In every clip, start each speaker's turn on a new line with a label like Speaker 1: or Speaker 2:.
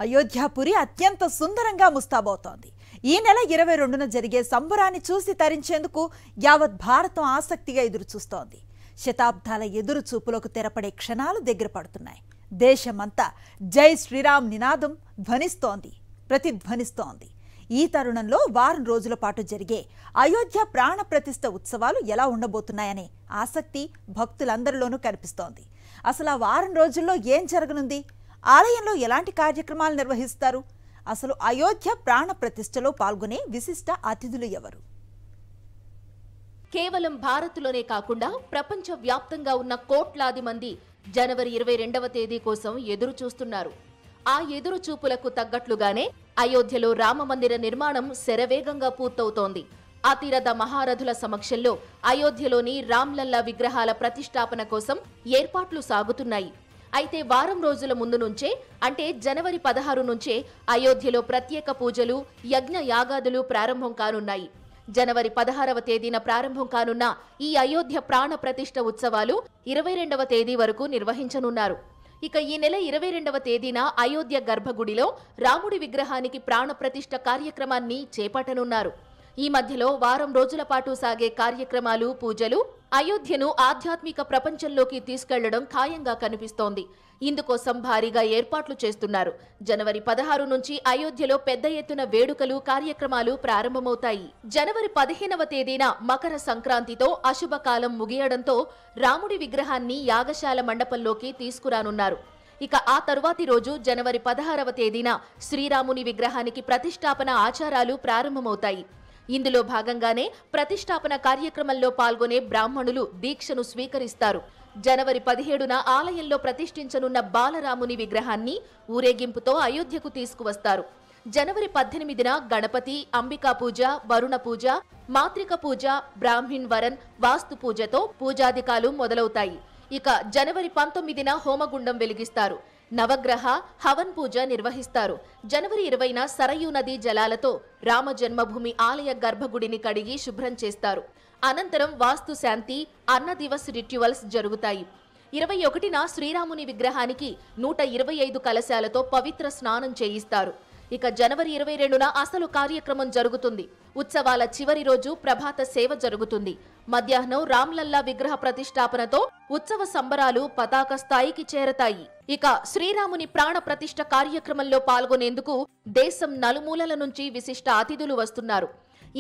Speaker 1: అయోధ్యాపురి అత్యంత సుందరంగా ముస్తాబవుతోంది. ఈ నెల 22న జరిగే సంబరాన్ని చూసి తరించేందుకు యావత్ భారతం ఆసక్తిగా ఎదురుచూస్తోంది. శతాబ్దాల ఎదురుచూపులకు తెరపడే క్షణాలు దగ్గర పడుతున్నాయి. దేశమంతా జై శ్రీరామ్ నినాదం ప్రతిధ్వనిస్తోంది. ఈ తరుణంలో వారం రోజుల పాటు జరిగే అయోధ్య ప్రాణ ప్రతిష్ఠ ఉత్సవాలు ఎలా ఉండబోతున్నాయనే ఆసక్తి భక్తులందరిలోనూ కనిపిస్తోంది. అసలు ఆ వారం రోజుల్లో ఏం జరగనుంది? ఆలయంలో ఎలాంటి కార్యక్రమాలు నిర్వహిస్తారు? అసలు అయోధ్య ప్రాణ ప్రతిష్ఠలో పాల్గొనే విశిష్ట అతిథులు ఎవరు?
Speaker 2: కేవలం భారత్లోనే కాకుండా ప్రపంచ వ్యాప్తంగా ఉన్న కోట్లాది మంది జనవరి 22వ తేదీ కోసం ఎదురు చూస్తున్నారు. ఆ ఎదురు చూపులకు తగ్గట్లుగానే అయోధ్యలో రామమందిర నిర్మాణం శరవేగంగా పూర్తవుతోంది. అతిరథ మహారథుల సమక్షంలో అయోధ్యలోని రామ్లల్లా విగ్రహాల ప్రతిష్టాపన కోసం ఏర్పాట్లు సాగుతున్నాయి. అయితే వారం రోజుల ముందు నుంచే, అంటే జనవరి 16 నుంచే అయోధ్యలో ప్రత్యేక పూజలు, యజ్ఞ యాగాదులు ప్రారంభం కానున్నాయి. జనవరి 16వ తేదీన ప్రారంభం కానున్న ఈ అయోధ్య ప్రాణ ప్రతిష్ఠ ఉత్సవాలు 22వ తేదీ వరకు నిర్వహించనున్నారు. ఇక ఈ నెల 22వ తేదీన అయోధ్య గర్భగుడిలో రాముడి విగ్రహానికి ప్రాణ ప్రతిష్ఠ కార్యక్రమాన్ని చేపట్టనున్నారు. ఈ మధ్యలో వారం రోజుల పాటు సాగే కార్యక్రమాలు, పూజలు అయోధ్యను ఆధ్యాత్మిక ప్రపంచంలోకి తీసుకెళ్లడం ఖాయంగా కనిపిస్తోంది. ఇందుకోసం భారీగా ఏర్పాట్లు చేస్తున్నారు. జనవరి 16 నుంచి అయోధ్యలో పెద్ద ఎత్తున వేడుకలు, కార్యక్రమాలు ప్రారంభమవుతాయి. జనవరి 15వ తేదీన మకర సంక్రాంతితో అశుభకాలం ముగియడంతో రాముడి విగ్రహాన్ని యాగశాల మండపంలోకి తీసుకురానున్నారు. ఇక ఆ తరువాతి రోజు జనవరి 16వ తేదీన శ్రీరాముని విగ్రహానికి ప్రతిష్టాపన ఆచారాలు ప్రారంభమవుతాయి. ఇందులో భాగంగానే ప్రతిష్టాపన కార్యక్రమంలో పాల్గొనే బ్రాహ్మణులు దీక్షను స్వీకరిస్తారు. జనవరి 17న ఆలయంలో ప్రతిష్ఠించనున్న బాలరాముని విగ్రహాన్ని ఊరేగింపుతో అయోధ్యకు తీసుకువస్తారు. జనవరి 18న గణపతి, అంబికా పూజ, వరుణ పూజ, మాత్రిక పూజ, బ్రాహ్మిణ్ వరన్, వాస్తు పూజతో పూజాధికాలు మొదలవుతాయి. ఇక జనవరి 19న హోమగుండం వెలిగిస్తారు. నవగ్రహ హవన్ పూజ నిర్వహిస్తారు. జనవరి 20న సరయూ నదీ జలాలతో రామ జన్మభూమి ఆలయ గర్భగుడిని కడిగి శుభ్రం చేస్తారు. అనంతరం వాస్తు శాంతి, అన్న దివస్ రిట్యువల్స్ జరుగుతాయి. 21న శ్రీరాముని విగ్రహానికి 125 కలశాలతో పవిత్ర స్నానం చేయిస్తారు. ఇక జనవరి 22న అసలు కార్యక్రమం జరుగుతుంది. ఉత్సవాల చివరి రోజు ప్రభాత సేవ జరుగుతుంది. మధ్యాహ్నం రామ్లల్లా విగ్రహ ప్రతిష్టాపనతో ఉత్సవ సంబరాలు పతాక స్థాయికి చేరతాయి. ఇక శ్రీరాముని ప్రాణ ప్రతిష్ఠ కార్యక్రమంలో పాల్గొనేందుకు దేశం నలుమూలల నుంచి విశిష్ట అతిథులు వస్తున్నారు.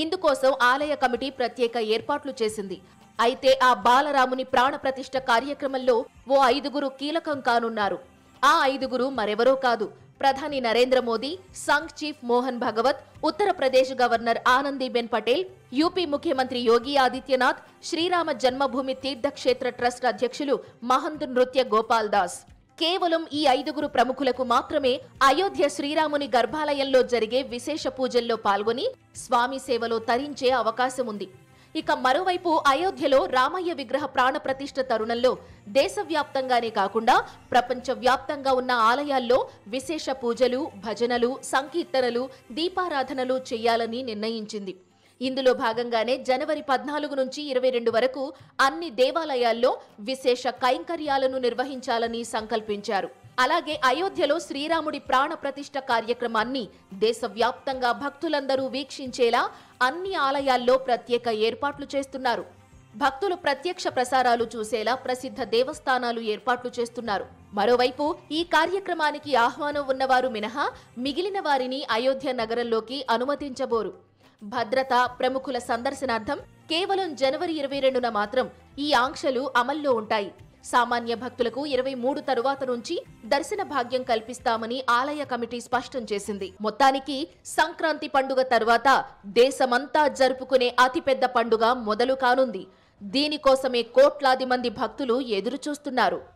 Speaker 2: ఇందుకోసం ఆలయ కమిటీ ప్రత్యేక ఏర్పాట్లు చేసింది. అయితే ఆ బాలరాముని ప్రాణ ప్రతిష్ఠ కార్యక్రమంలో ఓ 5గురు కీలకం కానున్నారు. ఆ 5గురు మరెవరో కాదు, ప్రధాని Narendra Modi, Sangh chief Mohan Bhagwat, Uttar Pradesh governor Anandiben Patel, UP ముఖ్యమంత్రి యోగి ఆదిత్యనాథ్, శ్రీరామ జన్మభూమి తీర్థక్షేత్ర ట్రస్ట్ అధ్యక్షులు మహంత్ నృత్య గోపాల్ దాస్. కేవలం ఈ 5గురు ప్రముఖులకు మాత్రమే అయోధ్య శ్రీరాముని గర్భాలయంలో జరిగే విశేష పూజల్లో పాల్గొని స్వామి సేవలో తరించే అవకాశం ఉంది. ఇక మరోవైపు అయోధ్యలో రామయ్య విగ్రహ ప్రాణ ప్రతిష్ఠ తరుణంలో దేశవ్యాప్తంగానే కాకుండా ప్రపంచ వ్యాప్తంగా ఉన్న ఆలయాల్లో విశేష పూజలు, భజనలు, సంకీర్తనలు, దీపారాధనలు చేయాలని నిర్ణయించింది. ఇందులో భాగంగానే జనవరి 14 నుంచి 22 వరకు అన్ని దేవాలయాల్లో విశేష కైంకర్యాలను నిర్వహించాలని సంకల్పించారు. అలాగే అయోధ్యలో శ్రీరాముడి ప్రాణ ప్రతిష్ఠ కార్యక్రమాన్ని దేశవ్యాప్తంగా భక్తులందరూ వీక్షించేలా అన్ని ఆలయాల్లో ప్రత్యేక ఏర్పాట్లు చేస్తున్నారు. భక్తులు ప్రత్యక్ష ప్రసారాలు చూసేలా ప్రసిద్ధ దేవస్థానాలు ఏర్పాట్లు చేస్తున్నారు. మరోవైపు ఈ కార్యక్రమానికి ఆహ్వానం ఉన్నవారు మినహా మిగిలిన వారిని అయోధ్య నగరంలోకి అనుమతించబోరు. భద్రత, ప్రముఖుల సందర్శనార్థం కేవలం జనవరి 22న మాత్రం ఈ ఆంక్షలు అమల్లో ఉంటాయి. సామాన్య భక్తులకు 23 తరువాత నుంచి దర్శన భాగ్యం కల్పిస్తామని ఆలయ కమిటీ స్పష్టం చేసింది. మొత్తానికి సంక్రాంతి పండుగ తర్వాత దేశమంతా జరుపుకునే అతిపెద్ద పండుగ మొదలు కానుంది. దీనికోసమే కోట్లాది మంది భక్తులు ఎదురు చూస్తున్నారు.